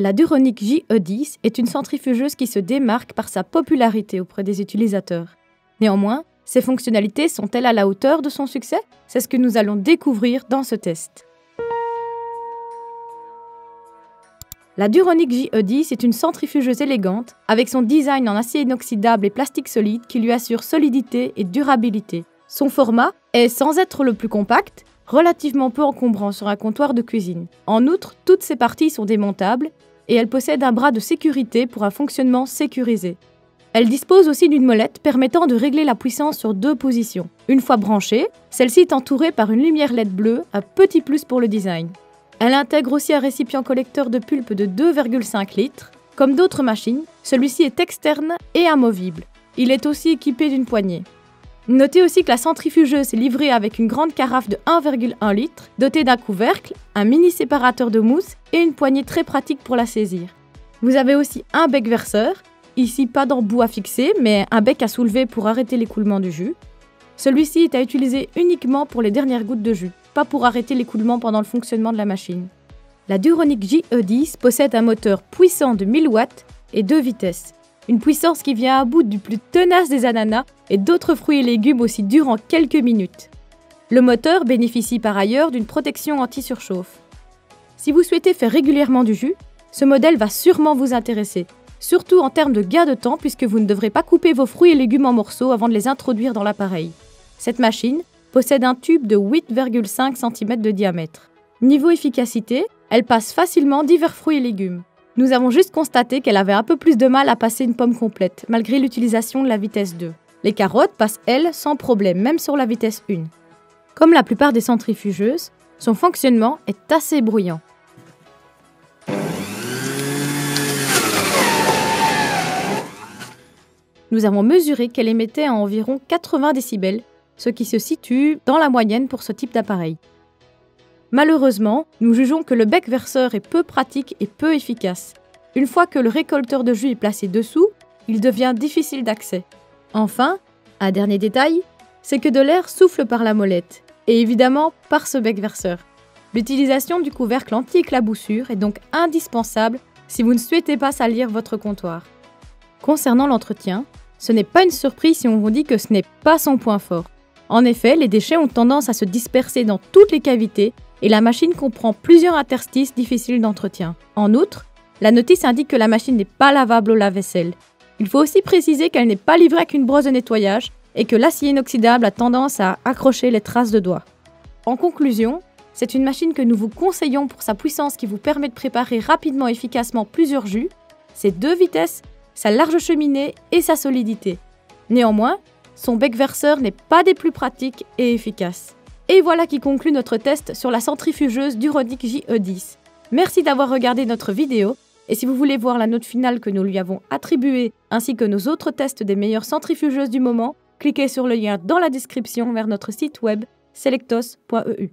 La Duronic JE10 est une centrifugeuse qui se démarque par sa popularité auprès des utilisateurs. Néanmoins, ses fonctionnalités sont-elles à la hauteur de son succès? C'est ce que nous allons découvrir dans ce test. La Duronic JE10 est une centrifugeuse élégante avec son design en acier inoxydable et plastique solide qui lui assure solidité et durabilité. Son format est, sans être le plus compact, relativement peu encombrant sur un comptoir de cuisine. En outre, toutes ses parties sont démontables et elle possède un bras de sécurité pour un fonctionnement sécurisé. Elle dispose aussi d'une molette permettant de régler la puissance sur 2 positions. Une fois branchée, celle-ci est entourée par une lumière LED bleue, un petit plus pour le design. Elle intègre aussi un récipient collecteur de pulpe de 2,5 litres. Comme d'autres machines, celui-ci est externe et amovible. Il est aussi équipé d'une poignée. Notez aussi que la centrifugeuse est livrée avec une grande carafe de 1,1 litre, dotée d'un couvercle, un mini séparateur de mousse et une poignée très pratique pour la saisir. Vous avez aussi un bec verseur, ici pas d'embout à fixer, mais un bec à soulever pour arrêter l'écoulement du jus. Celui-ci est à utiliser uniquement pour les dernières gouttes de jus, pas pour arrêter l'écoulement pendant le fonctionnement de la machine. La Duronic JE10 possède un moteur puissant de 1000 watts et 2 vitesses. Une puissance qui vient à bout du plus tenace des ananas et d'autres fruits et légumes aussi durs en quelques minutes. Le moteur bénéficie par ailleurs d'une protection anti-surchauffe. Si vous souhaitez faire régulièrement du jus, ce modèle va sûrement vous intéresser, surtout en termes de gain de temps puisque vous ne devrez pas couper vos fruits et légumes en morceaux avant de les introduire dans l'appareil. Cette machine possède un tube de 8,5 cm de diamètre. Niveau efficacité, elle passe facilement divers fruits et légumes. Nous avons juste constaté qu'elle avait un peu plus de mal à passer une pomme complète, malgré l'utilisation de la vitesse 2. Les carottes passent, elles, sans problème, même sur la vitesse 1. Comme la plupart des centrifugeuses, son fonctionnement est assez bruyant. Nous avons mesuré qu'elle émettait à environ 80 décibels, ce qui se situe dans la moyenne pour ce type d'appareil. Malheureusement, nous jugeons que le bec verseur est peu pratique et peu efficace. Une fois que le récolteur de jus est placé dessous, il devient difficile d'accès. Enfin, un dernier détail, c'est que de l'air souffle par la molette, et évidemment par ce bec verseur. L'utilisation du couvercle anti-éclaboussure est donc indispensable si vous ne souhaitez pas salir votre comptoir. Concernant l'entretien, ce n'est pas une surprise si on vous dit que ce n'est pas son point fort. En effet, les déchets ont tendance à se disperser dans toutes les cavités et la machine comprend plusieurs interstices difficiles d'entretien. En outre, la notice indique que la machine n'est pas lavable au lave-vaisselle. Il faut aussi préciser qu'elle n'est pas livrée avec une brosse de nettoyage et que l'acier inoxydable a tendance à accrocher les traces de doigts. En conclusion, c'est une machine que nous vous conseillons pour sa puissance qui vous permet de préparer rapidement et efficacement plusieurs jus, ses 2 vitesses, sa large cheminée et sa solidité. Néanmoins, son bec verseur n'est pas des plus pratiques et efficaces. Et voilà qui conclut notre test sur la centrifugeuse Duronic JE10. Merci d'avoir regardé notre vidéo et si vous voulez voir la note finale que nous lui avons attribuée ainsi que nos autres tests des meilleures centrifugeuses du moment, cliquez sur le lien dans la description vers notre site web selectos.eu.